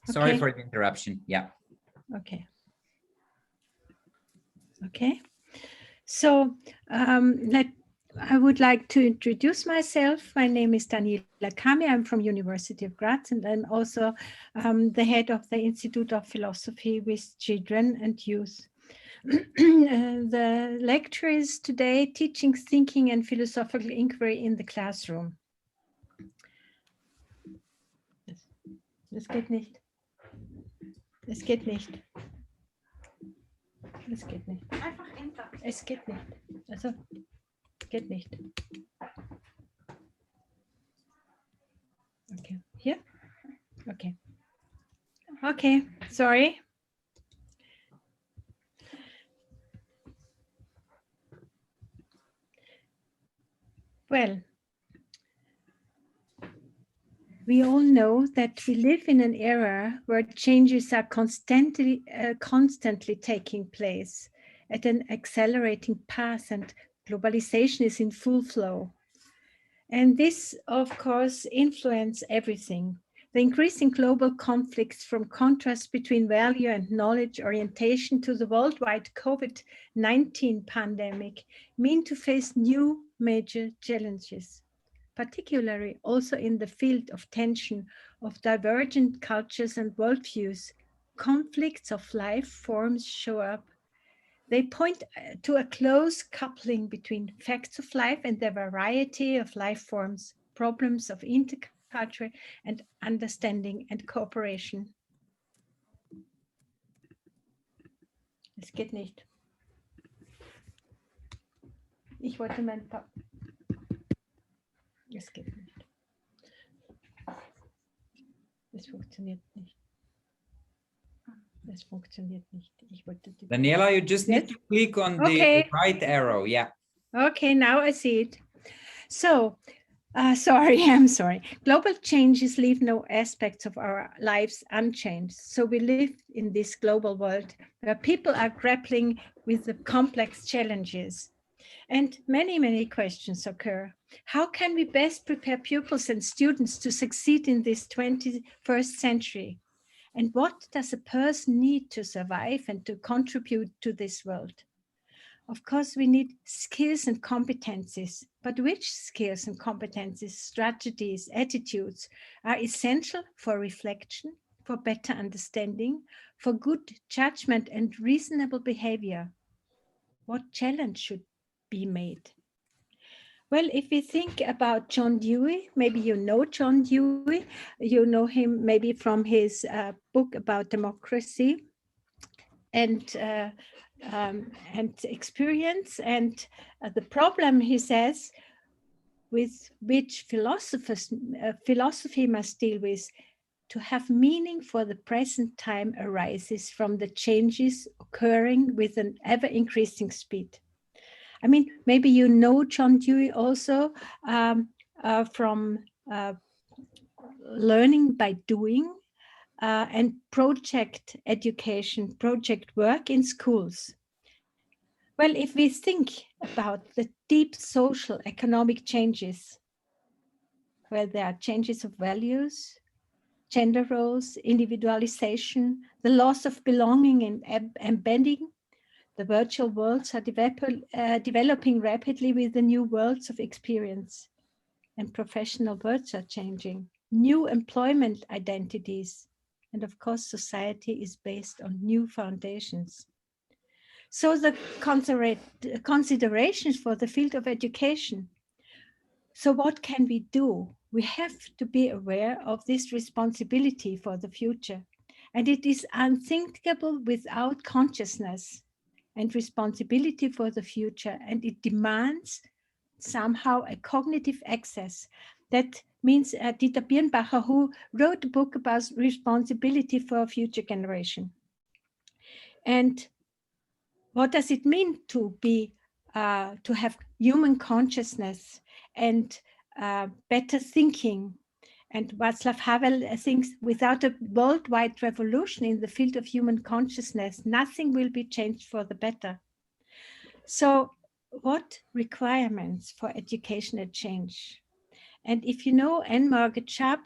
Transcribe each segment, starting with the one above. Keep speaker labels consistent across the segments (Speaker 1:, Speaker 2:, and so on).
Speaker 1: Sorry for the interruption. Yeah.
Speaker 2: Okay. Okay. So I would like to introduce myself. My name is Daniela Camhy. I'm from University of Graz, and I'm also the head of the Institute of Philosophy with Children and Youth. The lecture is today Teaching, Thinking and Philosophical Inquiry in the Classroom. Das geht nicht. Es geht nicht. Es geht nicht. Einfach enter. Es geht nicht. Also, geht nicht. Okay. Here? Okay. Okay, sorry. Well, we all know that we live in an era where changes are constantly taking place at an accelerating pace, and globalization is in full flow. And this, of course, influences everything. The increasing global conflicts, from contrast between value and knowledge orientation to the worldwide COVID-19 pandemic, mean to face new major challenges, particularly also in the field of tension of divergent cultures and worldviews. Conflicts of life forms show up. They point to a close coupling between facts of life and the variety of life forms, problems of interculture and understanding and cooperation. Es geht nicht. Ich wollte mein Es geht nicht. Es funktioniert nicht. Es funktioniert nicht. Ich wollte die
Speaker 1: Daniela, you just need to click on the right arrow. Yeah.
Speaker 2: Okay, now I see it. So, I'm sorry. Global changes leave no aspects of our lives unchanged. So we live in this global world where people are grappling with the complex challenges. And many, many questions occur. How can we best prepare pupils and students to succeed in this 21st century? And what does a person need to survive and to contribute to this world? Of course, we need skills and competencies, but which skills and competencies, strategies, attitudes are essential for reflection, for better understanding, for good judgment and reasonable behavior? What challenge should be made? Well, if we think about John Dewey, maybe you know John Dewey, you know him maybe from his book about democracy and experience. And the problem, he says, with which philosophy must deal with, to have meaning for the present time arises from the changes occurring with an ever-increasing speed. I mean, maybe you know John Dewey also from learning by doing and project education, project work in schools. Well, if we think about the deep social economic changes, where there are changes of values, gender roles, individualization, the loss of belonging and embedding, the virtual worlds are developing rapidly with the new worlds of experience, and professional worlds are changing, new employment identities, and of course, society is based on new foundations. So the considerations for the field of education. So what can we do? We have to be aware of this responsibility for the future, and it is unthinkable without consciousness and responsibility for the future, and it demands somehow a cognitive access. That means Dieter Birnbacher, who wrote a book about responsibility for a future generation. And what does it mean to be, to have human consciousness and better thinking? And Václav Havel thinks without a worldwide revolution in the field of human consciousness, nothing will be changed for the better. So what requirements for educational change? And if you know Anne-Margaret Schaap,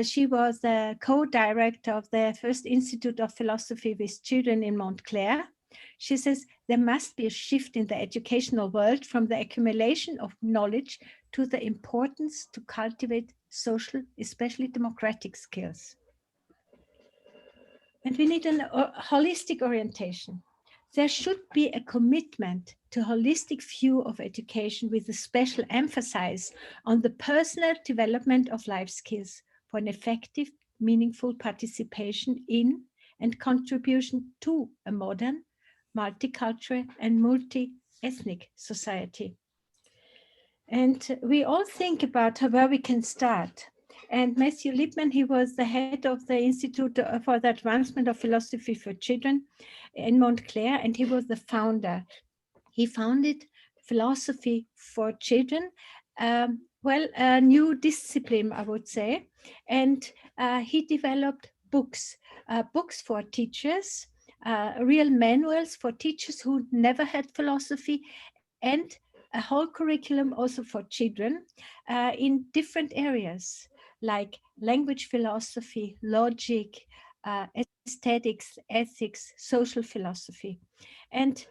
Speaker 2: she was the co-director of the first Institute of Philosophy with Children in Montclair. She says there must be a shift in the educational world from the accumulation of knowledge to the importance to cultivate social, especially democratic skills. And we need a holistic orientation. There should be a commitment to holistic view of education with a special emphasis on the personal development of life skills for an effective, meaningful participation in and contribution to a modern, multicultural and multi-ethnic society. And we all think about where we can start. And Matthew Lipman, he was the head of the Institute for the Advancement of Philosophy for Children in Montclair, and he was the founder. He founded Philosophy for Children, a new discipline, I would say. And he developed books for teachers, real manuals for teachers who never had philosophy, and a whole curriculum also for children in different areas like language philosophy, logic, aesthetics, ethics, social philosophy. And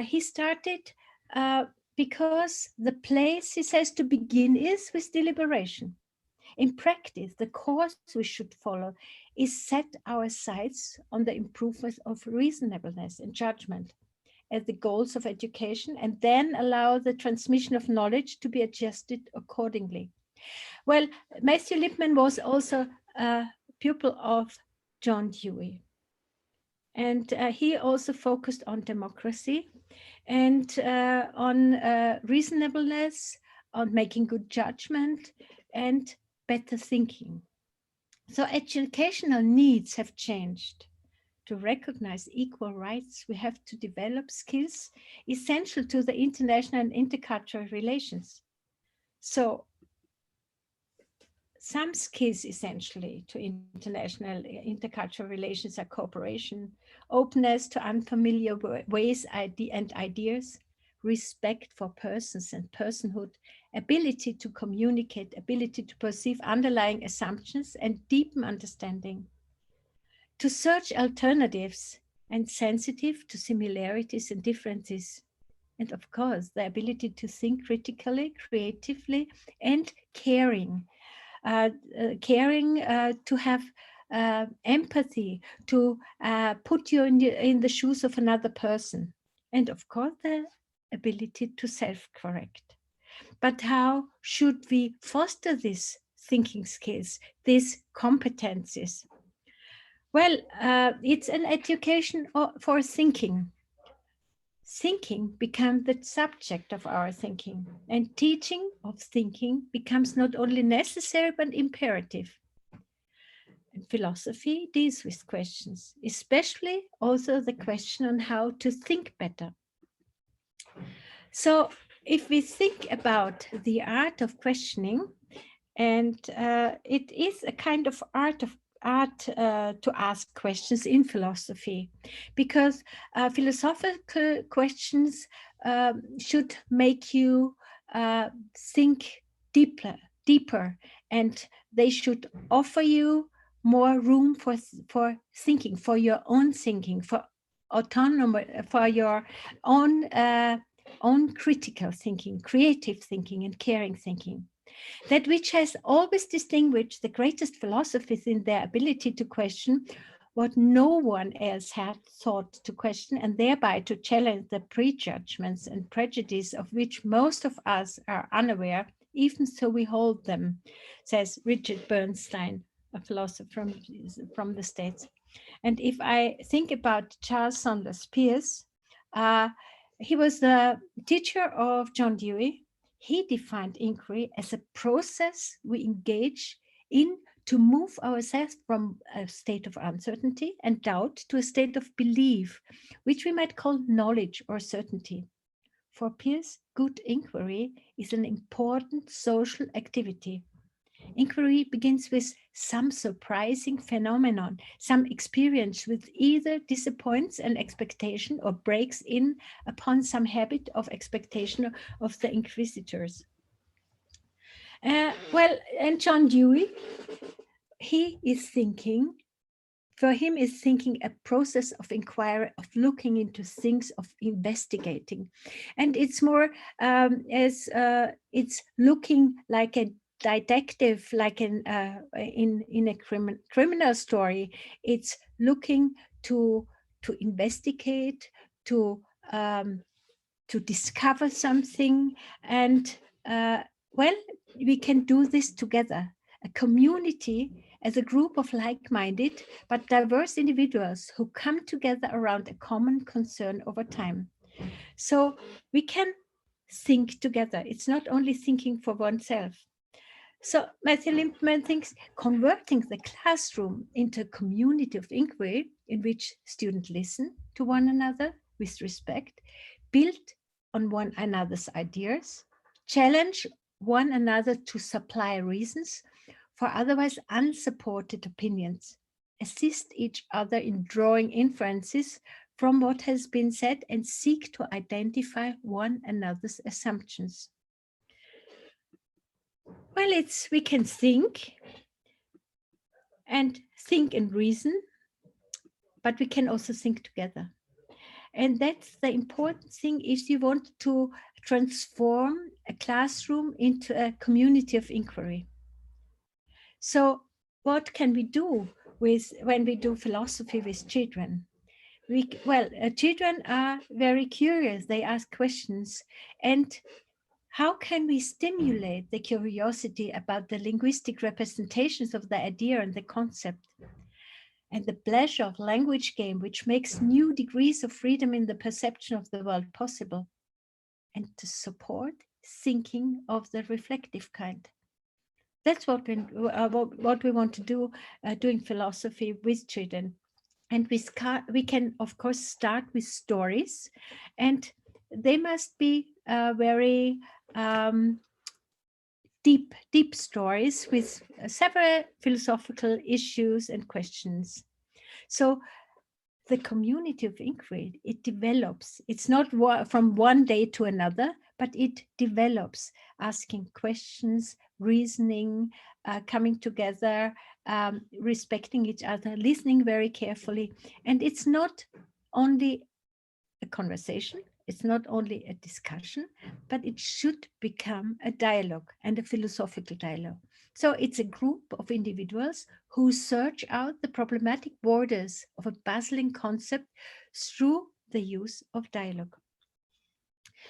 Speaker 2: he started because the place, he says, to begin is with deliberation. In practice, the course we should follow is set our sights on the improvement of reasonableness and judgment as the goals of education, and then allow the transmission of knowledge to be adjusted accordingly. Well, Matthew Lipman was also a pupil of John Dewey. And he also focused on democracy and on reasonableness, on making good judgment and better thinking. So educational needs have changed. To recognize equal rights, we have to develop skills essential to the international and intercultural relations. So some skills essentially to international intercultural relations are cooperation, openness to unfamiliar ways and ideas, respect for persons and personhood, ability to communicate, ability to perceive underlying assumptions and deepen understanding, to search alternatives and sensitive to similarities and differences. And of course, the ability to think critically, creatively, and caring. To have empathy, to put you in the shoes of another person. And of course, the ability to self-correct. But how should we foster these thinking skills, these competencies? Well, it's an education for thinking. Thinking becomes the subject of our thinking, and teaching of thinking becomes not only necessary but imperative. And philosophy deals with questions, especially also the question on how to think better. So if we think about the art of questioning, and it is a kind of art to ask questions in philosophy, because philosophical questions should make you think deeper, and they should offer you more room for thinking, for your own thinking, for autonomy, for your own critical thinking, creative thinking, and caring thinking. That which has always distinguished the greatest philosophers in their ability to question what no one else had thought to question, and thereby to challenge the prejudgments and prejudice of which most of us are unaware, even so we hold them, says Richard Bernstein, a philosopher from the States. And if I think about Charles Sanders Peirce, he was the teacher of John Dewey. He defined inquiry as a process we engage in to move ourselves from a state of uncertainty and doubt to a state of belief, which we might call knowledge or certainty. For Peirce, good inquiry is an important social activity. Inquiry begins with some surprising phenomenon, some experience which either disappoints an expectation or breaks in upon some habit of expectation of the inquisitors. Well, and John Dewey, he is thinking, for him is thinking a process of inquiry, of looking into things, of investigating. And it's more as it's looking like a detective, like in a criminal story. It's looking to investigate, to discover something. And well, we can do this together. A community as a group of like-minded but diverse individuals who come together around a common concern over time. So we can think together. It's not only thinking for oneself. So Matthew Limpman thinks converting the classroom into a community of inquiry in which students listen to one another with respect, build on one another's ideas, challenge one another to supply reasons for otherwise unsupported opinions, assist each other in drawing inferences from what has been said, and seek to identify one another's assumptions. Well, we can think and reason, but we can also think together. And that's the important thing if you want to transform a classroom into a community of inquiry. So what can we do when we do philosophy with children? Children are very curious. They ask questions. And how can we stimulate the curiosity about the linguistic representations of the idea and the concept? And the pleasure of language game, which makes new degrees of freedom in the perception of the world possible, and to support thinking of the reflective kind. That's what we want to do doing philosophy with children. And we can, of course, start with stories, and they must be very deep stories with several philosophical issues and questions. So the community of inquiry, it develops. It's not from one day to another, but it develops, asking questions, reasoning, coming together, respecting each other, listening very carefully. And it's not only a conversation, it's not only a discussion, but it should become a dialogue, and a philosophical dialogue. So it's a group of individuals who search out the problematic borders of a puzzling concept through the use of dialogue.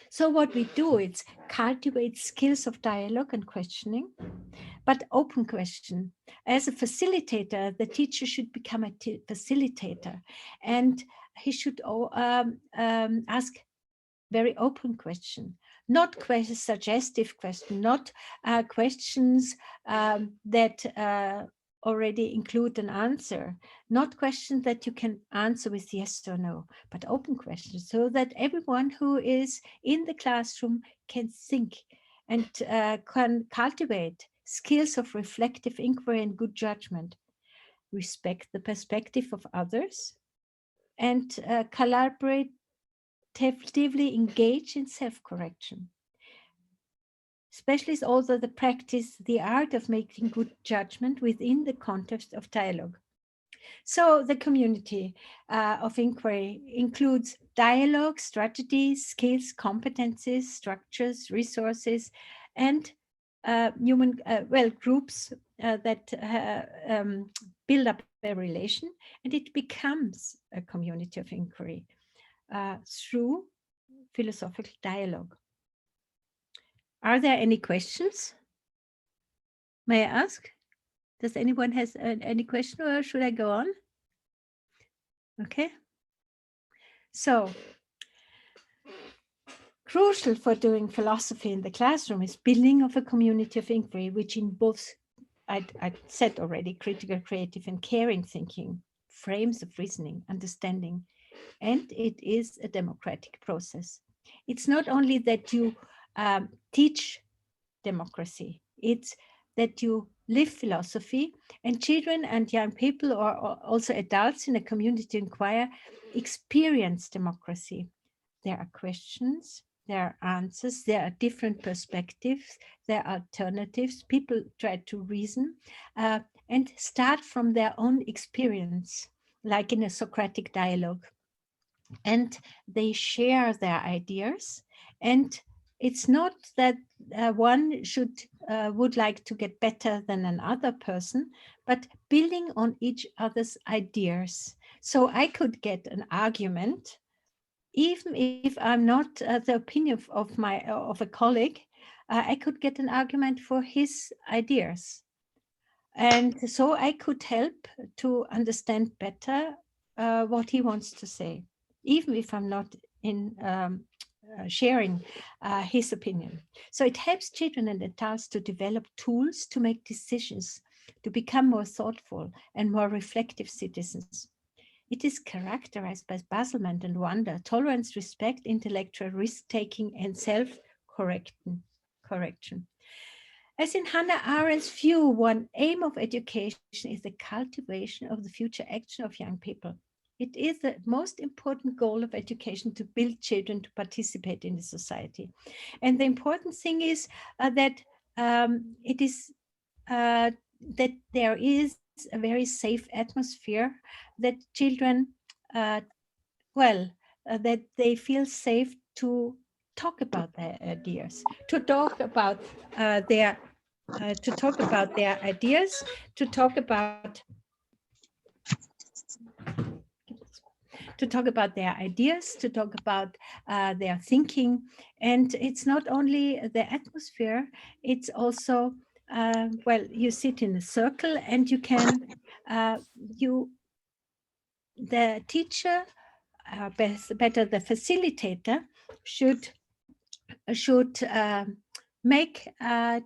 Speaker 2: So what we do is cultivate skills of dialogue and questioning, but open question. As a facilitator, the teacher should become a facilitator, and he should ask very open question, not suggestive question, not questions that already include an answer, not questions that you can answer with yes or no, but open questions, so that everyone who is in the classroom can think and can cultivate skills of reflective inquiry and good judgment, respect the perspective of others, and collaborate, actively engage in self-correction. Specialists also practice the art of making good judgment within the context of dialogue. So the community of inquiry includes dialogue, strategies, skills, competencies, structures, resources, and groups that build up a relation, and it becomes a community of inquiry through philosophical dialogue. Are there any questions? May I ask? Does anyone has any question, or should I go on? Okay. So, crucial for doing philosophy in the classroom is building of a community of inquiry, which involves, I said already, critical, creative, and caring thinking, frames of reasoning, understanding, and it is a democratic process. It's not only that you teach democracy, it's that you live philosophy, and children and young people, or also adults in a community to inquire, experience democracy. There are questions, there are answers, there are different perspectives, there are alternatives. People try to reason and start from their own experience, like in a Socratic dialogue. And they share their ideas. And it's not that one would like to get better than another person, but building on each other's ideas. So I could get an argument, even if I'm not the opinion of a colleague, I could get an argument for his ideas. And so I could help to understand better what he wants to say, even if I'm not in sharing his opinion. So it helps children and adults to develop tools to make decisions, to become more thoughtful and more reflective citizens. It is characterized by puzzlement and wonder, tolerance, respect, intellectual risk-taking, and self-correction. As in Hannah Arendt's view, one aim of education is the cultivation of the future action of young people. It is the most important goal of education to build children to participate in the society. And the important thing is that that there is a very safe atmosphere, that children, that they feel safe to talk about their ideas, to talk about their ideas, to talk about their ideas, to talk about their thinking. And it's not only the atmosphere, it's also, you sit in a circle and you can, the teacher, better the facilitator, should make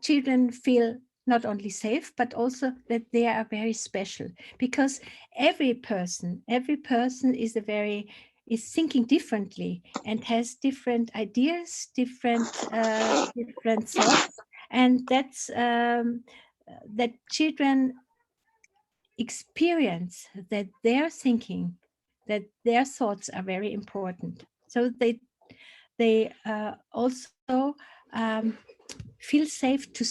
Speaker 2: children feel not only safe, but also that they are very special, because every person is thinking differently and has different ideas, different thoughts, and that's that children experience that their thinking, that their thoughts are very important. So they also feel safe to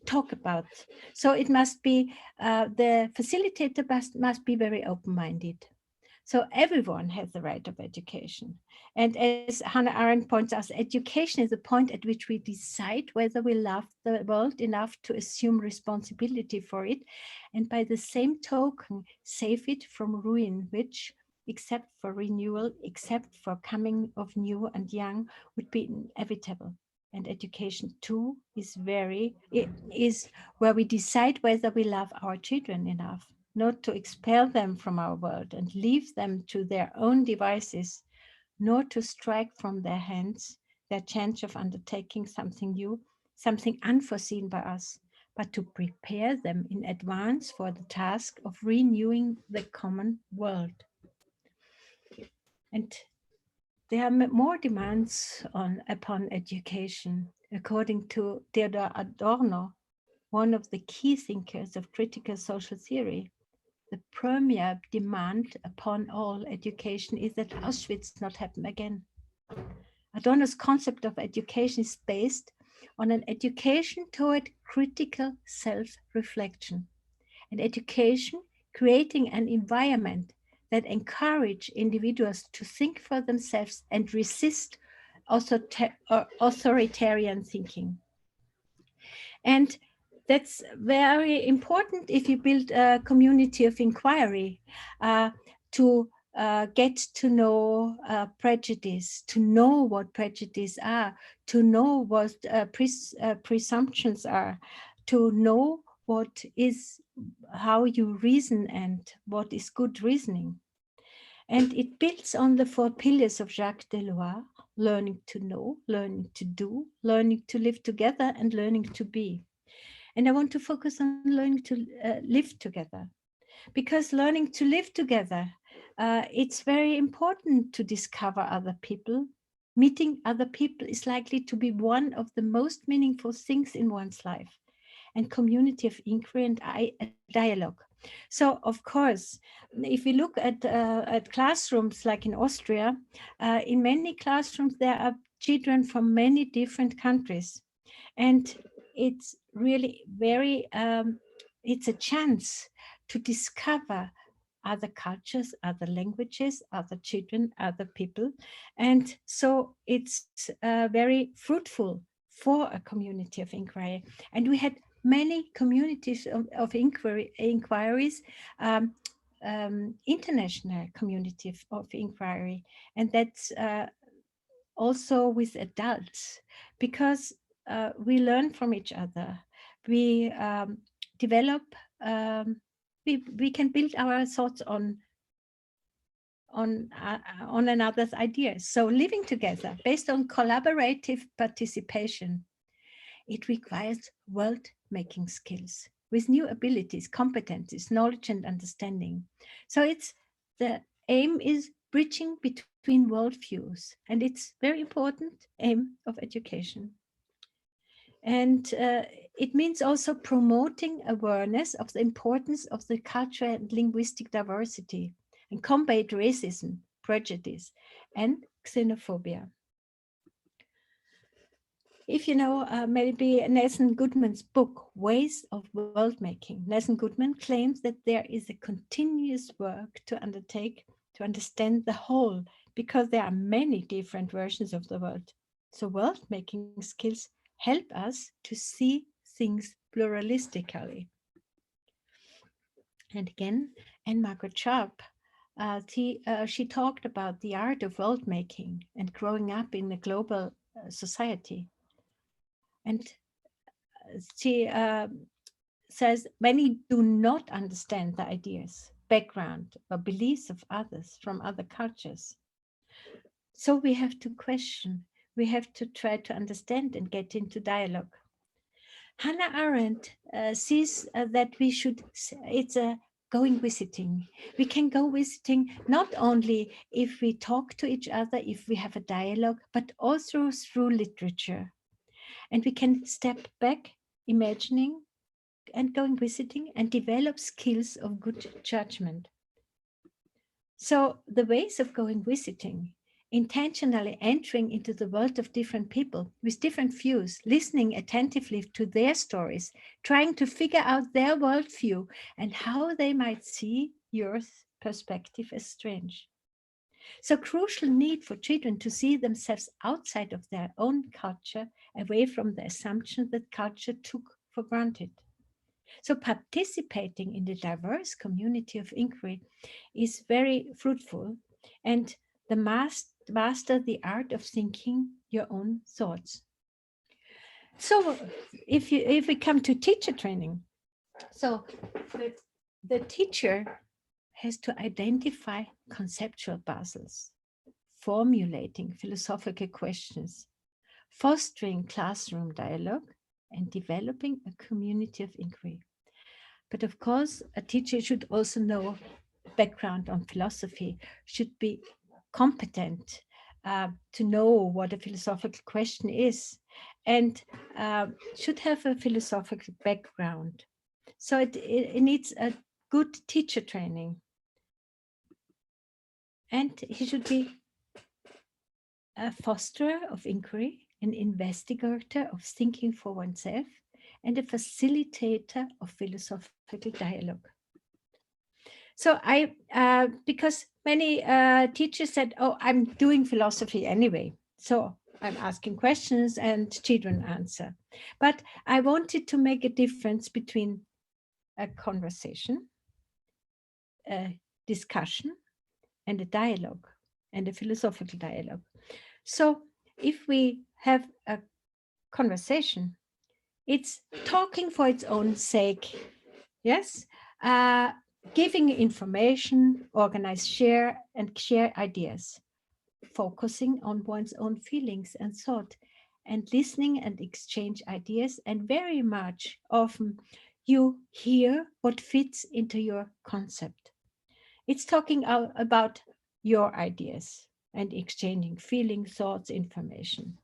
Speaker 2: talk about. So it must be, the facilitator must be very open-minded. So everyone has the right of education. And as Hannah Arendt points out, education is the point at which we decide whether we love the world enough to assume responsibility for it, and by the same token, save it from ruin, which, except for renewal, except for coming of new and young, would be inevitable. And education too is where we decide whether we love our children enough, not to expel them from our world and leave them to their own devices, nor to strike from their hands their chance of undertaking something new, something unforeseen by us, but to prepare them in advance for the task of renewing the common world. And there are more demands upon education. According to Theodor Adorno, one of the key thinkers of critical social theory, the premier demand upon all education is that Auschwitz not happen again. Adorno's concept of education is based on an education toward critical self-reflection, an education creating an environment that encourage individuals to think for themselves and resist authoritarian thinking. And that's very important if you build a community of inquiry, to get to know prejudice, to know what prejudice are, to know what presumptions are, to know how you reason and what is good reasoning. And it builds on the 4 pillars of Jacques Delors: learning to know, learning to do, learning to live together, and learning to be. And I want to focus on learning to live together, because learning to live together, it's very important to discover other people. Meeting other people is likely to be one of the most meaningful things in one's life, and community of inquiry and dialogue. So, of course, if we look at classrooms like in Austria, in many classrooms there are children from many different countries. And it's really very, it's a chance to discover other cultures, other languages, other children, other people. And so it's very fruitful for a community of inquiry. And we had many communities of inquiries, international community of inquiry. And that's also with adults, because we learn from each other. We develop, we can build our thoughts on another's ideas. So living together based on collaborative participation, it requires world-making skills with new abilities, competencies, knowledge and understanding. So it's the aim is bridging between worldviews, and it's very important aim of education. And it means also promoting awareness of the importance of the cultural and linguistic diversity and combat racism, prejudice, and xenophobia. If you know, maybe Nelson Goodman's book, Ways of World Making, Nelson Goodman claims that there is a continuous work to undertake to understand the whole, because there are many different versions of the world. So world making skills help us to see things pluralistically. And again, Anne Margaret Sharp, she talked about the art of world making and growing up in a global society. And she says many do not understand the ideas, background, or beliefs of others from other cultures. So we have to question, we have to try to understand and get into dialogue. Hannah Arendt sees that we should, it's a going visiting. We can go visiting not only if we talk to each other, if we have a dialogue, but also through literature. And we can step back, imagining and going visiting, and develop skills of good judgment. So the ways of going visiting, intentionally entering into the world of different people with different views, listening attentively to their stories, trying to figure out their worldview and how they might see your perspective as strange. So crucial need for children to see themselves outside of their own culture, away from the assumption that culture took for granted. So participating in the diverse community of inquiry is very fruitful, and the master the art of thinking your own thoughts. So if we come to teacher training, so the teacher has to identify conceptual puzzles, formulating philosophical questions, fostering classroom dialogue, and developing a community of inquiry. But of course, a teacher should also know background on philosophy, should be competent to know what a philosophical question is, and should have a philosophical background. So it needs a good teacher training. And he should be a fosterer of inquiry, an investigator of thinking for oneself, and a facilitator of philosophical dialogue. So because many teachers said, oh, I'm doing philosophy anyway. So I'm asking questions and children answer. But I wanted to make a difference between a conversation, a discussion, and a dialogue, and a philosophical dialogue. So if we have a conversation, it's talking for its own sake, yes? Giving information, organize, share ideas, focusing on one's own feelings and thought, and listening and exchange ideas, and very much often you hear what fits into your concept. It's talking about your ideas and exchanging feelings, thoughts, information.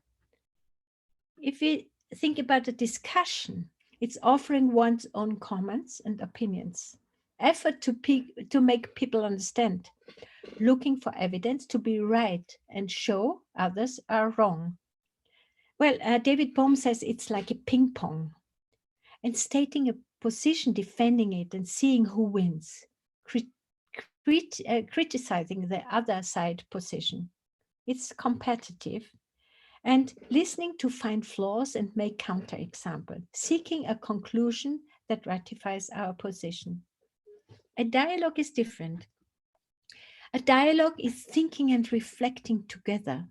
Speaker 2: If we think about a discussion, it's offering one's own comments and opinions, effort to make people understand, looking for evidence to be right and show others are wrong. Well, David Bohm says it's like a ping pong, and stating a position, defending it, and seeing who wins, criticizing the other side position. It's competitive, and listening to find flaws and make counterexample, seeking a conclusion that ratifies our position. A dialogue is different. A dialogue is thinking and reflecting together.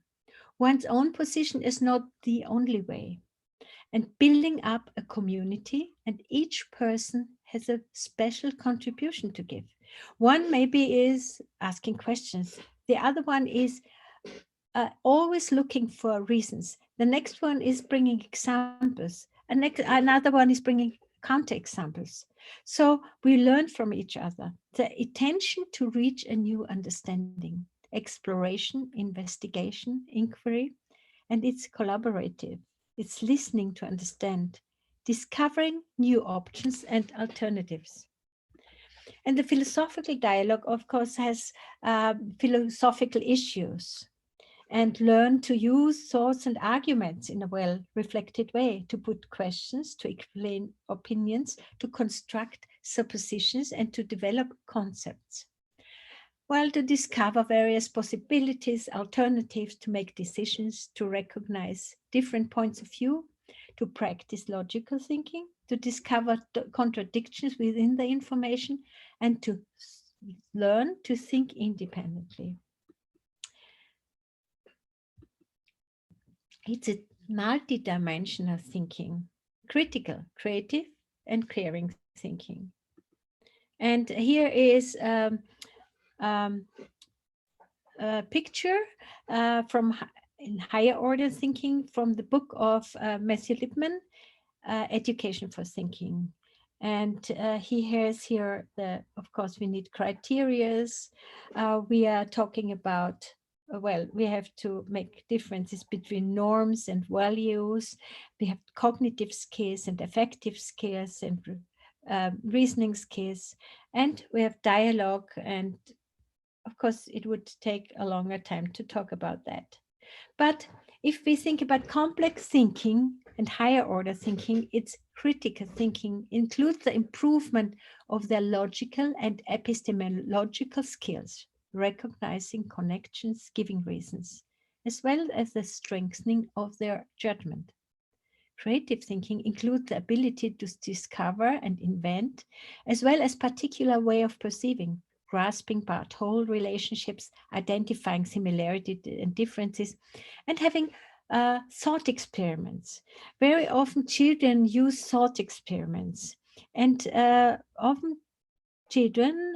Speaker 2: One's own position is not the only way. And building up a community, and each person has a special contribution to give. One maybe is asking questions. The other one is always looking for reasons. The next one is bringing examples. Another one is bringing counterexamples. So we learn from each other. The intention to reach a new understanding, exploration, investigation, inquiry, and it's collaborative. It's listening to understand, discovering new options and alternatives. And the philosophical dialogue, of course, has philosophical issues, and learn to use thoughts and arguments in a well-reflected way, to put questions, to explain opinions, to construct suppositions, and to develop concepts. Well, to discover various possibilities, alternatives, to make decisions, to recognize different points of view, to practice logical thinking, to discover contradictions within the information, and to learn to think independently. It's a multidimensional thinking, critical, creative, and caring thinking. And here is a picture from in higher order thinking from the book of Matthew Lipman, Education for Thinking. And he has here of course, we need criterias. We are talking about, well, we have to make differences between norms and values. We have cognitive skills and affective skills and reasoning skills. And we have dialogue, and of course, it would take a longer time to talk about that. But if we think about complex thinking and higher order thinking, its critical thinking includes the improvement of their logical and epistemological skills, recognizing connections, giving reasons, as well as the strengthening of their judgment. Creative thinking includes the ability to discover and invent, as well as particular way of perceiving, grasping part whole relationships, identifying similarity and differences, and having thought experiments. Very often children use thought experiments, and often children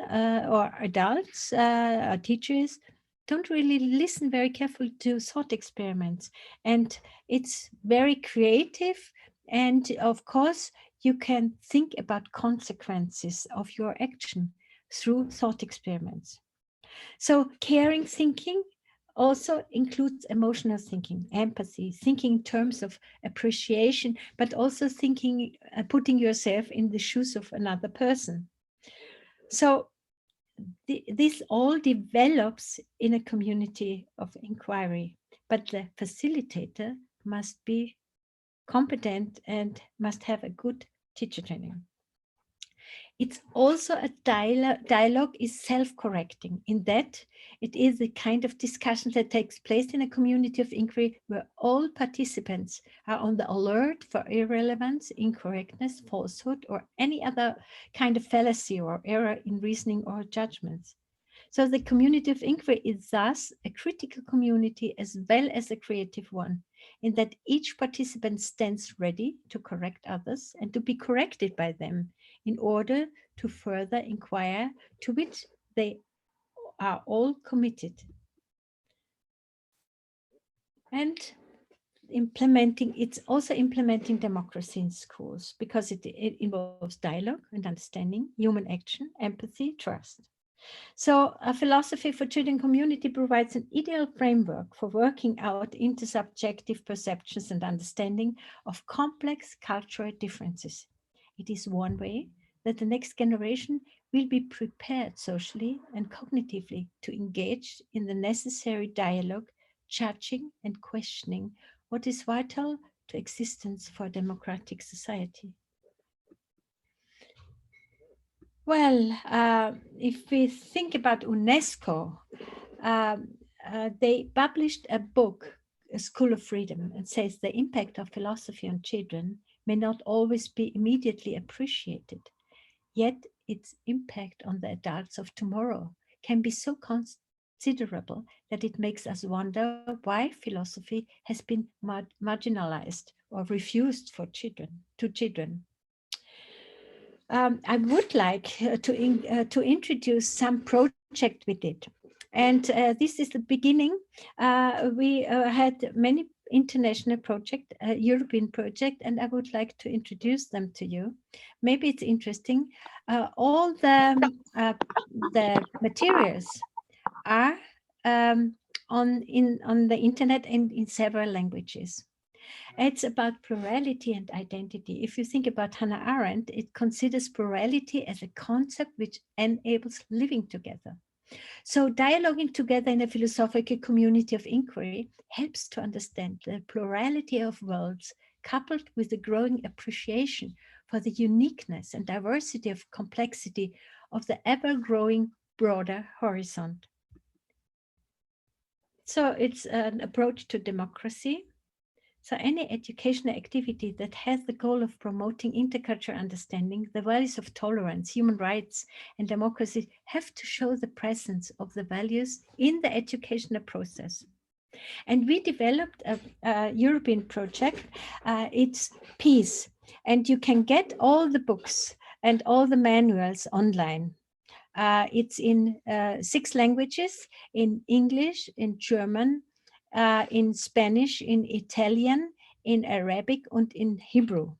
Speaker 2: or adults or teachers don't really listen very carefully to thought experiments. And it's very creative. And of course, you can think about consequences of your action through thought experiments. So caring thinking also includes emotional thinking, empathy, thinking in terms of appreciation, but also thinking, putting yourself in the shoes of another person. So this all develops in a community of inquiry, but the facilitator must be competent and must have a good teacher training. It's also a dialogue is self-correcting in that it is a kind of discussion that takes place in a community of inquiry where all participants are on the alert for irrelevance, incorrectness, falsehood, or any other kind of fallacy or error in reasoning or judgments. So the community of inquiry is thus a critical community as well as a creative one, in that each participant stands ready to correct others and to be corrected by them in order to further inquire, to which they are all committed. And it's also implementing democracy in schools, because it involves dialogue and understanding, human action, empathy, trust. So a philosophy for children community provides an ideal framework for working out intersubjective perceptions and understanding of complex cultural differences. It is one way that the next generation will be prepared socially and cognitively to engage in the necessary dialogue, judging and questioning what is vital to existence for a democratic society. Well, if we think about UNESCO, they published a book, A School of Freedom, and says the impact of philosophy on children may not always be immediately appreciated, yet its impact on the adults of tomorrow can be so considerable that it makes us wonder why philosophy has been marginalized or refused for children. I would like to introduce some project we did. And this is the beginning. We had many international project, European project, and I would like to introduce them to you. Maybe it's interesting. All the materials are on the internet and in several languages. It's about plurality and identity. If you think about Hannah Arendt, it considers plurality as a concept which enables living together. So dialoguing together in a philosophical community of inquiry helps to understand the plurality of worlds, coupled with the growing appreciation for the uniqueness and diversity of complexity of the ever-growing broader horizon. So it's an approach to democracy. So any educational activity that has the goal of promoting intercultural understanding, the values of tolerance, human rights, and democracy have to show the presence of the values in the educational process. And we developed a European project. It's Peace, and you can get all the books and all the manuals online. It's in 6 languages, in English, in German, in Spanish, in Italian, in Arabic, and in Hebrew.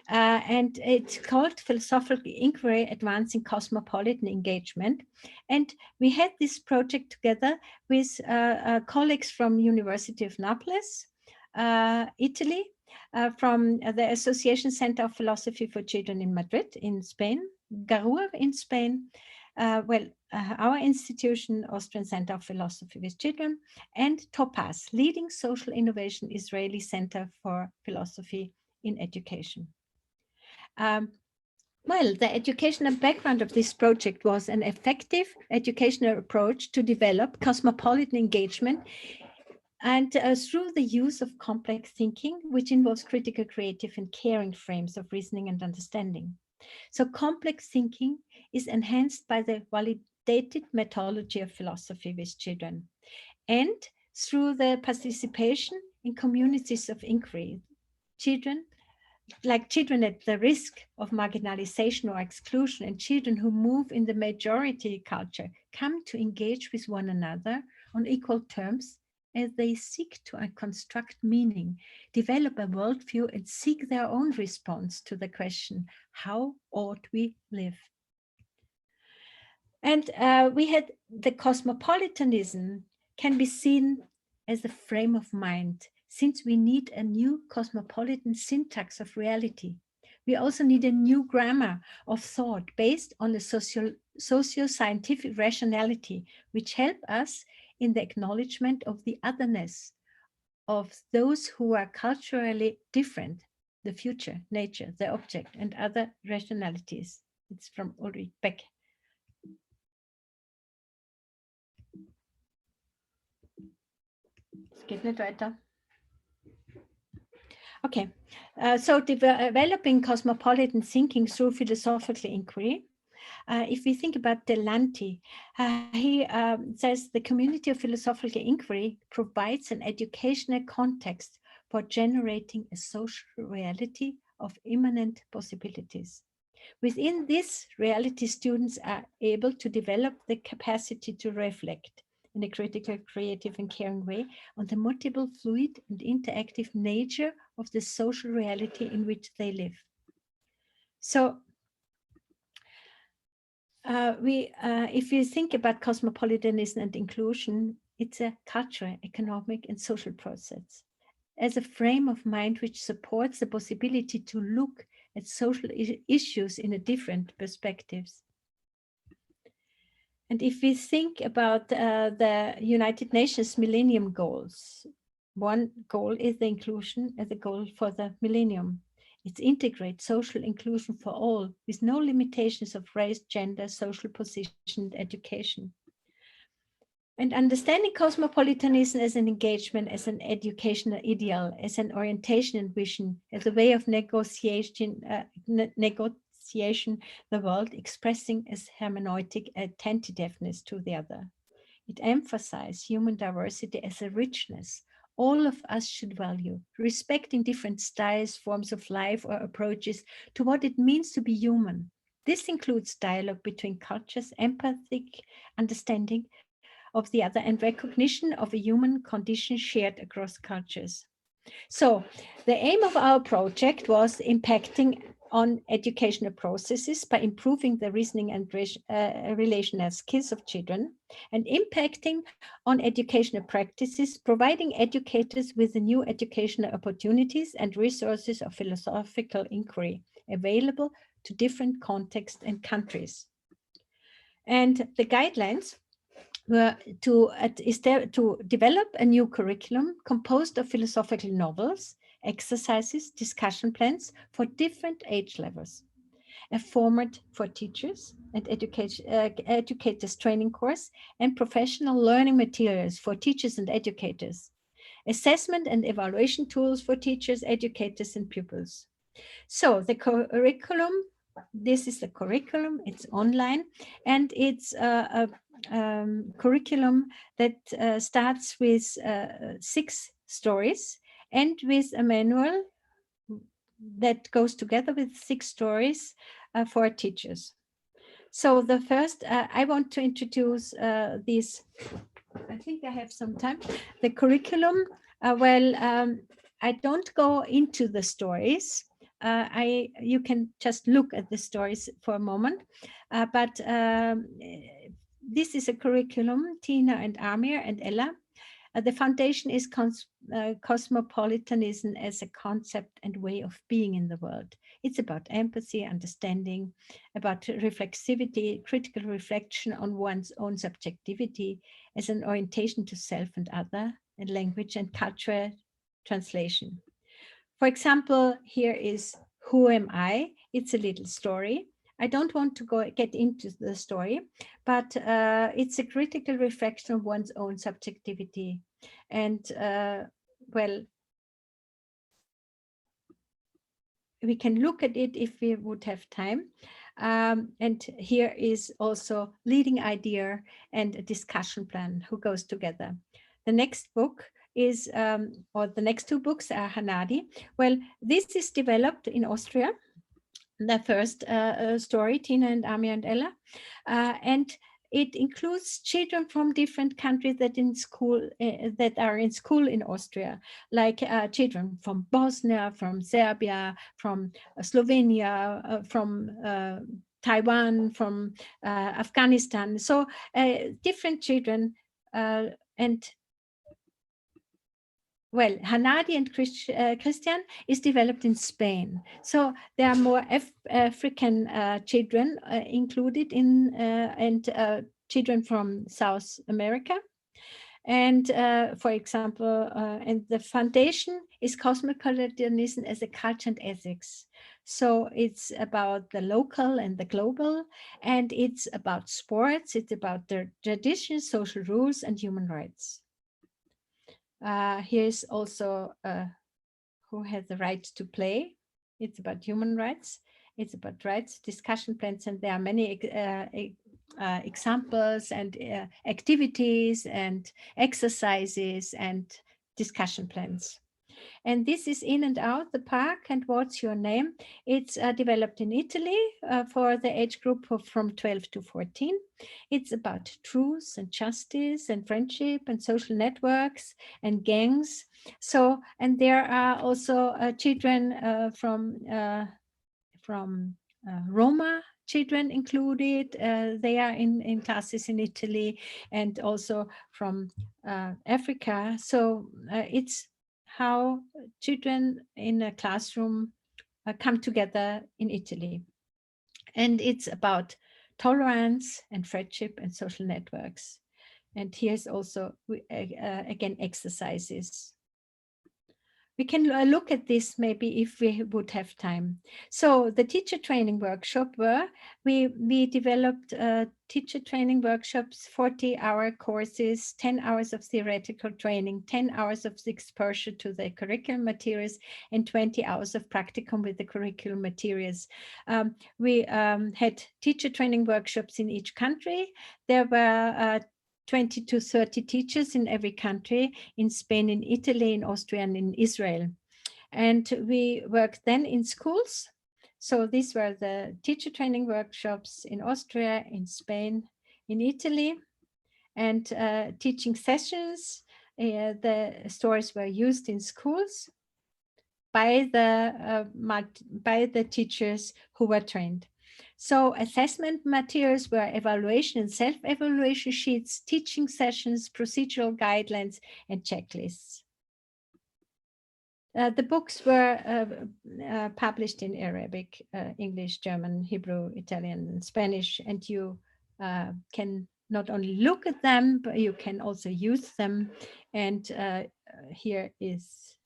Speaker 2: And it's called Philosophical Inquiry Advancing Cosmopolitan Engagement. And we had this project together with colleagues from University of Naples, Italy, from the Association Center of Philosophy for Children in Madrid, in Spain, Garur in Spain, our institution, Austrian Center of Philosophy with Children, and Topaz, leading social innovation Israeli Center for Philosophy in Education. Well, the educational background of this project was an effective educational approach to develop cosmopolitan engagement and through the use of complex thinking, which involves critical, creative, and caring frames of reasoning and understanding. So complex thinking is enhanced by the validated methodology of philosophy with children and through the participation in communities of inquiry. Children at the risk of marginalization or exclusion and children who move in the majority culture come to engage with one another on equal terms as they seek to construct meaning, develop a worldview, and seek their own response to the question, how ought we live? And we had the cosmopolitanism can be seen as a frame of mind, since we need a new cosmopolitan syntax of reality. We also need a new grammar of thought based on a socio-scientific rationality, which help us in the acknowledgement of the otherness of those who are culturally different, the future, nature, the object, and other rationalities. It's from Ulrich Beck. Es geht nicht weiter. Okay, so developing cosmopolitan thinking through philosophical inquiry. If we think about Delanty, he says the community of philosophical inquiry provides an educational context for generating a social reality of immanent possibilities. Within this reality, students are able to develop the capacity to reflect in a critical, creative, and caring way on the multiple, fluid, and interactive nature of the social reality in which they live. So if you think about cosmopolitanism and inclusion, it's a cultural, economic, and social process as a frame of mind which supports the possibility to look at social issues in a different perspectives. And if we think about the United Nations Millennium Goals, One goal is the inclusion as a goal for the millennium. It's integrate social inclusion for all with no limitations of race, gender, social position, and education. And understanding cosmopolitanism as an engagement, as an educational ideal, as an orientation and vision, as a way of negotiation, the world expressing as hermeneutic attentiveness to the other. It emphasizes human diversity as a richness all of us should value, respecting different styles, forms of life, or approaches to what it means to be human. This includes dialogue between cultures, empathic understanding of the other, and recognition of a human condition shared across cultures. So the aim of our project was impacting on educational processes by improving the reasoning and relational skills of children, and impacting on educational practices, providing educators with the new educational opportunities and resources of philosophical inquiry available to different contexts and countries. And the guidelines were to develop a new curriculum composed of philosophical novels, exercises, discussion plans for different age levels, a format for teachers and educators training course, and professional learning materials for teachers and educators, assessment and evaluation tools for teachers, educators, and pupils. So the curriculum, this is the curriculum, it's online, and it's a curriculum that starts with 6 stories and with a manual that goes together with 6 stories for teachers. So the first, I want to introduce this, I think I have some time, the curriculum. I don't go into the stories. You can just look at the stories for a moment, but this is a curriculum, Tina and Amir and Ella. The foundation is cosmopolitanism as a concept and way of being in the world. It's about empathy, understanding, about reflexivity, critical reflection on one's own subjectivity as an orientation to self and other, and language and cultural translation. For example, here is Who Am I? It's a little story. I don't want to get into the story, but it's a critical reflection of one's own subjectivity. And well, we can look at it if we would have time. And here is also leading idea and a discussion plan who goes together. The next book is, or the next 2 books are Hanadi. Well, this is developed in Austria. The first story, Tina and Amir and Ella, and it includes children from different countries that are in school in Austria, like children from Bosnia, from Serbia, from Slovenia, from Taiwan, from Afghanistan. So different children, and well, Hanadi and Christian is developed in Spain. So there are more African children included in, and children from South America. And for example, and the foundation is cosmopolitanism as a culture and ethics. So it's about the local and the global, and it's about sports, it's about the traditions, social rules, and human rights. Here's also Who Has the Right to Play. It's about human rights. It's about rights, discussion plans, and there are many examples and activities and exercises and discussion plans. And this is In and Out, the Park, and What's Your Name? It's developed in Italy for the age group from 12 to 14. It's about truth and justice and friendship and social networks and gangs. So, and there are also children from Roma children included. They are in classes in Italy, and also from Africa. So it's how children in a classroom come together in Italy. And it's about tolerance and friendship and social networks. And here's also, again, exercises. we can look at this maybe if we would have time. So the teacher training workshop were, we developed teacher training workshops, 40-hour courses, 10 hours of theoretical training, 10 hours of exposure to the curriculum materials, and 20 hours of practicum with the curriculum materials. We had teacher training workshops in each country. There were 20 to 30 teachers in every country, in Spain, in Italy, in Austria, and in Israel. And we worked then in schools. So these were the teacher training workshops in Austria, in Spain, in Italy, and teaching sessions. The stories were used in schools by the teachers who were trained. So assessment materials were evaluation and self-evaluation sheets, teaching sessions, procedural guidelines, and checklists. The books were published in Arabic, English, German, Hebrew, Italian, and Spanish, and you can not only look at them, but you can also use them. And here is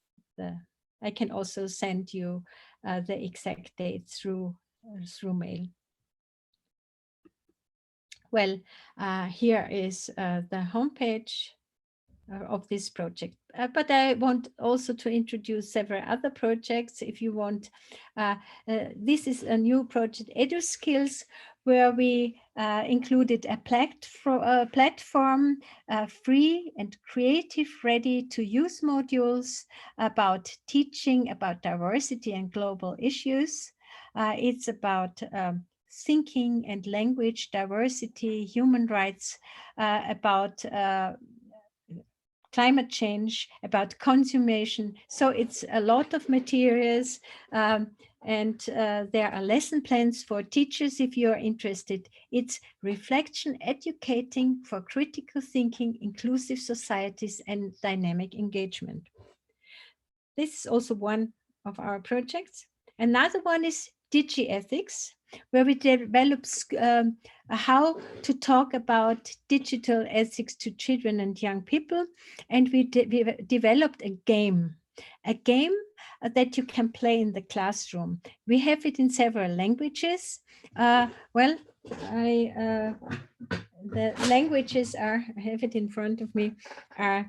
Speaker 2: I can also send you the exact date through mail. Well, here is the homepage of this project. But I want also to introduce several other projects if you want. This is a new project, EduSkills, where we included a platform, free and creative, ready-to-use modules about teaching about diversity and global issues. It's about thinking and language diversity, human rights, about climate change, about consummation. So it's a lot of materials, and there are lesson plans for teachers if you're interested. It's reflection, educating for critical thinking, inclusive societies, and dynamic engagement. This is also one of our projects. Another one is DigiEthics, where we develop how to talk about digital ethics to children and young people. And we developed a game that you can play in the classroom. We have it in several languages. Well, the languages are, I have it in front of me, are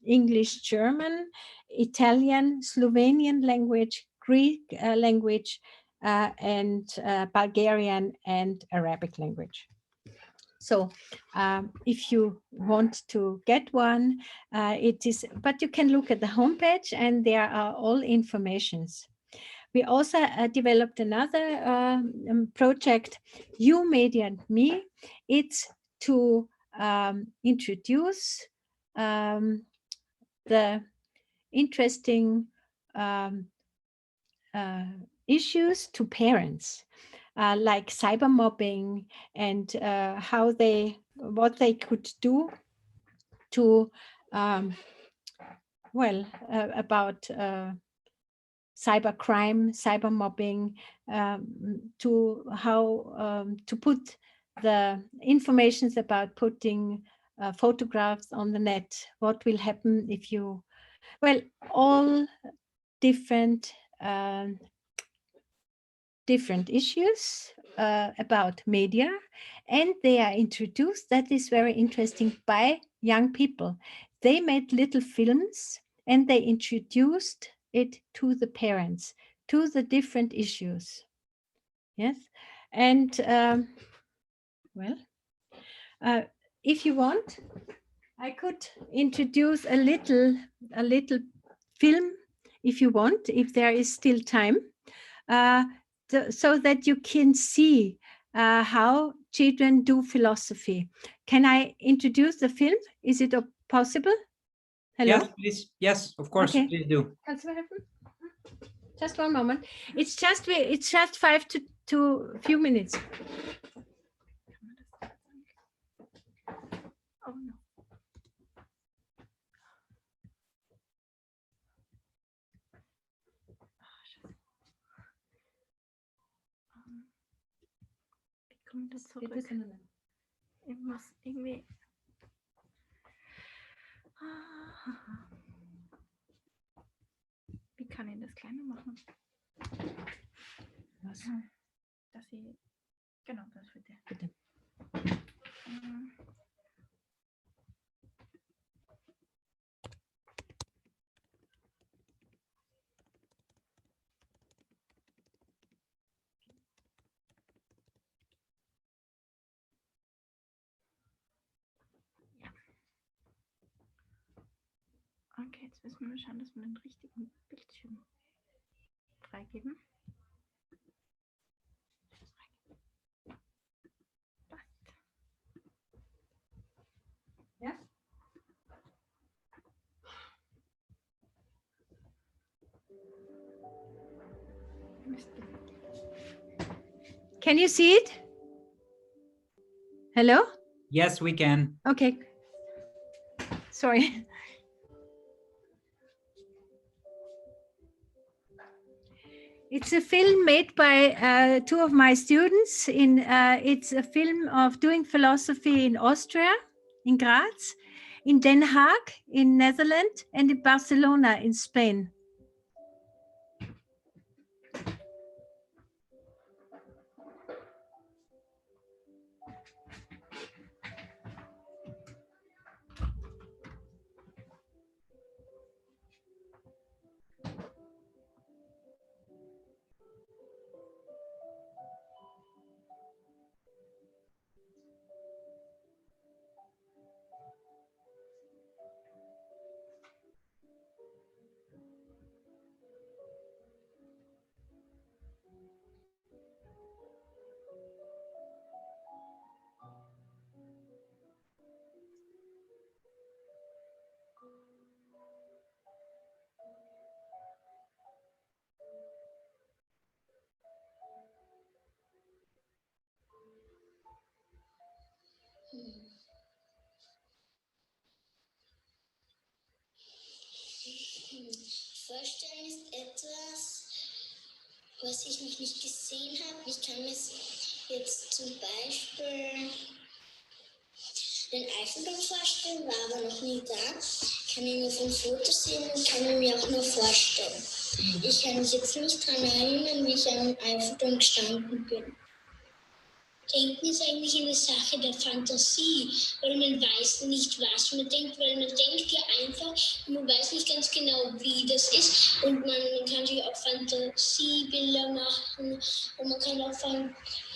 Speaker 2: English, German, Italian, Slovenian language, Greek language, and Bulgarian and Arabic language. So if you want to get one, it is, but you can look at the homepage and there are all informations. We also developed another project, You, Media and Me. It's to introduce the interesting issues to parents, like cyber mobbing and what they could do to, about cyber crime, cyber mobbing, to how to put the informations about putting photographs on the net, what will happen if you, well, all different issues about media, and they are introduced, that is very interesting, by young people. They made little films and they introduced it to the parents, to the different issues. Yes, and if you want, I could introduce a little film, if you want, if there is still time, so that you can see how children do philosophy. Can I introduce the film? Is it possible? Hello?
Speaker 1: Yes, please. Yes, of course, okay. Please do.
Speaker 2: Just one moment. It's just 5 to a few minutes. Oh no.
Speaker 3: Ich muss irgendwie. kann ich das kleiner machen?
Speaker 2: Was?
Speaker 3: Dass ich, genau, das bitte.
Speaker 2: Bitte.
Speaker 3: Okay, jetzt müssen wir schauen, dass wir den richtigen Bildschirm freigeben. Passt.
Speaker 2: Ja? Can you see it? Hello?
Speaker 1: Yes, we can.
Speaker 2: Okay. Sorry. It's a film made by two of my students. It's a film of doing philosophy in Austria, in Graz, in Den Haag, in Netherlands, and in Barcelona, in Spain.
Speaker 4: Vorstellen ist etwas, was ich noch nicht gesehen habe. Ich kann mir jetzt zum Beispiel den Eiffelturm vorstellen, war aber noch nie da. Kann ich nur von Fotos sehen und kann ich mir auch nur vorstellen. Ich kann mich jetzt nicht daran erinnern, wie ich am Eiffelturm gestanden bin. Denken ist eigentlich eine Sache der Fantasie, weil man weiß nicht, was man denkt, weil man denkt ja einfach, man weiß nicht ganz genau, wie das ist und man kann sich auch Fantasiebilder machen und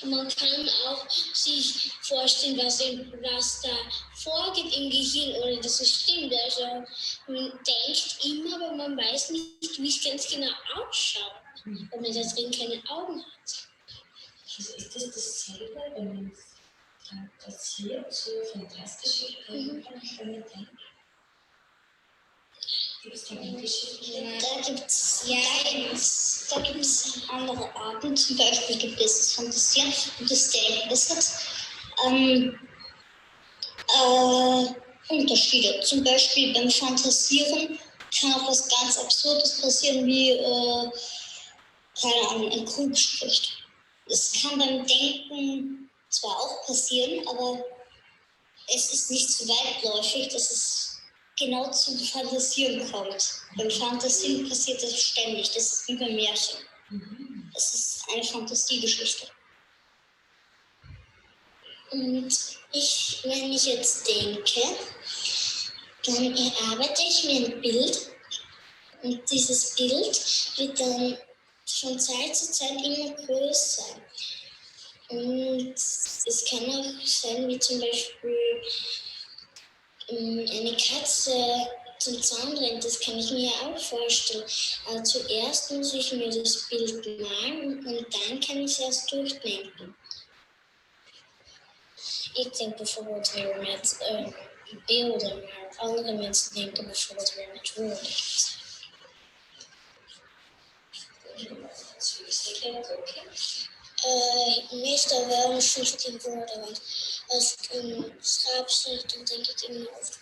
Speaker 4: man kann auch sich vorstellen, was da vorgeht im Gehirn, ohne dass es stimmt. Also man denkt immer, aber man weiß nicht, wie es ganz genau ausschaut, weil man da drin keine Augen hat.
Speaker 5: Ist das dasselbe, wenn man es passiert, so fantastische Dinge, wenn man denkt? Gibt es da Unterschiede?
Speaker 4: Da gibt es andere Arten. Zum Beispiel gibt es das Fantasieren und das Denken. Das hat Unterschiede. Zum Beispiel beim Fantasieren kann auch was ganz Absurdes passieren, wie keine Ahnung, ein Krug spricht. Es kann beim Denken zwar auch passieren, aber es ist nicht so weitläufig, dass es genau zum Fantasieren kommt. Beim Fantasieren passiert das ständig, das ist wie beim Märchen. Es ist eine Fantasiegeschichte. Und wenn ich jetzt denke, dann erarbeite ich mir ein Bild und dieses Bild wird dann von Zeit zu Zeit immer größer. Und es kann auch sein, wie zum Beispiel eine Katze zum Zaun rennt, das kann ich mir auch vorstellen. Aber zuerst muss ich mir das Bild malen und dann kann ich es erst durchdenken. Ich denke bijvoorbeeld weer met beelden, maar andere mensen denken bijvoorbeeld weer met woorden. Meestal wel een 15 woorden, want als ik een schaap zie, dan denk ik in mijn hoofd.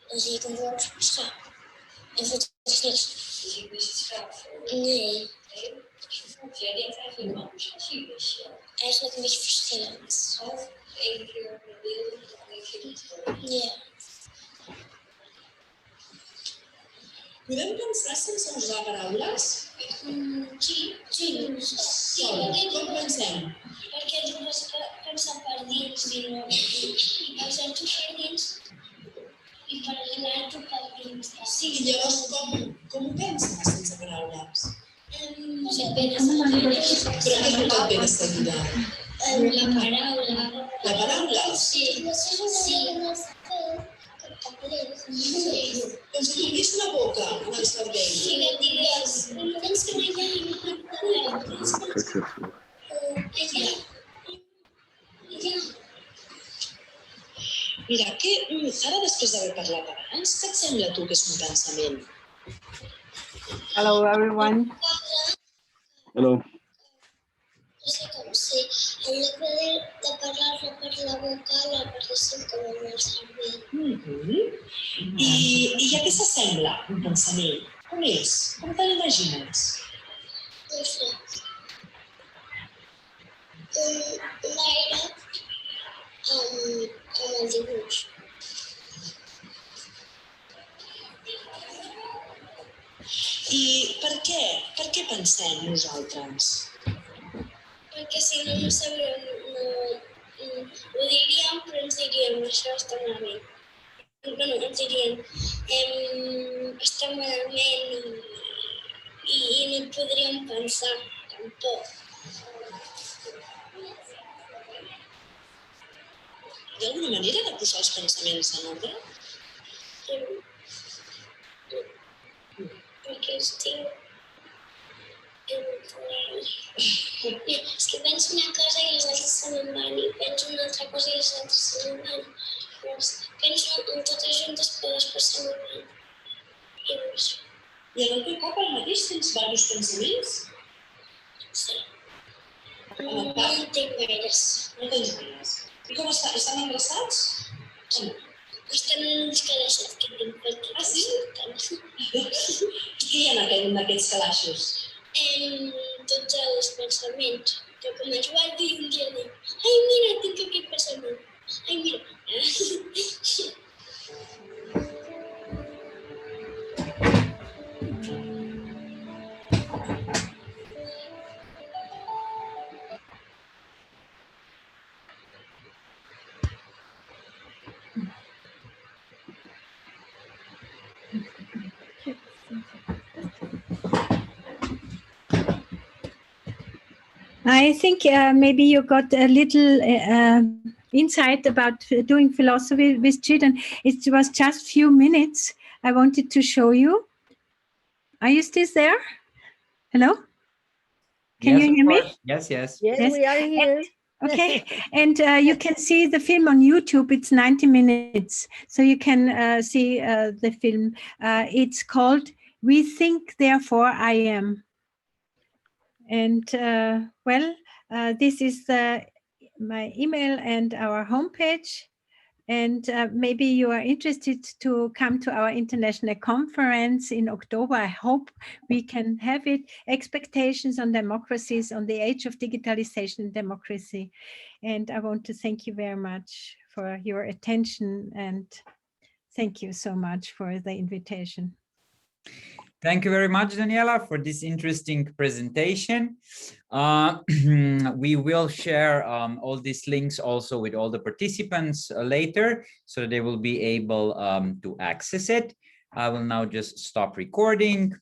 Speaker 4: Dan zie ik een woord schaap. En voor het niks.
Speaker 5: Zie je dus het schaap voor?
Speaker 4: Nee.
Speaker 5: Jij denkt eigenlijk anders als je dus.
Speaker 4: Eigenlijk een beetje verschillend.
Speaker 5: Of 1 keer met beelden, dan 1 keer met woorden.
Speaker 4: Ja.
Speaker 5: Podem pensar sense usar paraules?
Speaker 4: Sí.
Speaker 5: Com pensem?
Speaker 4: Perquè tu vas pensar per dins i pensar-t'ho per dins i parlar-t'ho per dins.
Speaker 5: Sí, i llavors com ho penses sense paraules? Però què no et ve de seguida?
Speaker 4: La paraula.
Speaker 5: La paraula?
Speaker 4: Sí.
Speaker 5: Com si tingués la boca en el cervell.
Speaker 4: Si et digués, tens que anar allà.
Speaker 5: Mira, ara després d'haver parlat abans, què et sembla a tu que és un pensament?
Speaker 2: Hello, everyone.
Speaker 6: Hello.
Speaker 4: No sé com si en lloc de parlar-la per la boca, la parléssim com amb el cervell.
Speaker 5: I a què s'assembla un pensament? Com és? Com te l'imagines?
Speaker 4: No sé. Un aire amb el dibuix.
Speaker 5: I per què? Per què pensem nosaltres?
Speaker 4: Perquè si no, no sabríem, ho diríem, però ens diríem, això està malament. Bueno, ens diríem, està malament i no podríem pensar, tampoc.
Speaker 5: Hi ha alguna manera de posar els pensaments en ordre?
Speaker 4: Perquè estic... És que penso una cosa i les altres se me'n van, i penso una altra cosa i les altres se me'n van. Penso en totes juntes, però després se me'n van. I no sé.
Speaker 5: I en el teu cap al mateix tens diversos pensaments?
Speaker 4: Sí. No en tinc gaires.
Speaker 5: No tens gaires. I com estan? Estan endreçats? O no?
Speaker 4: Estan en uns calaixos que tinc per tot.
Speaker 5: Ah, sí? Què hi ha en aquests calaixos?
Speaker 4: Tots els pensaments. Que com es guardo i un dia dic, ai, mira, tinc aquest pensament. Ai, mira.
Speaker 2: I think maybe you got a little insight about doing philosophy with children. It was just a few minutes. I wanted to show you. Are you still there? Hello? Can you hear me?
Speaker 1: Yes.
Speaker 7: Yes, we are here.
Speaker 2: Okay, and you can see the film on YouTube. It's 90 minutes, so you can see the film. It's called "We Think, Therefore I Am." And this is my email and our homepage. And maybe you are interested to come to our international conference in October. I hope we can have it. Expectations on democracies on the age of digitalization and democracy. And I want to thank you very much for your attention, and thank you so much for the invitation.
Speaker 1: Thank you very much, Daniela, for this interesting presentation. We will share all these links also with all the participants later, so they will be able to access it. I will now just stop recording.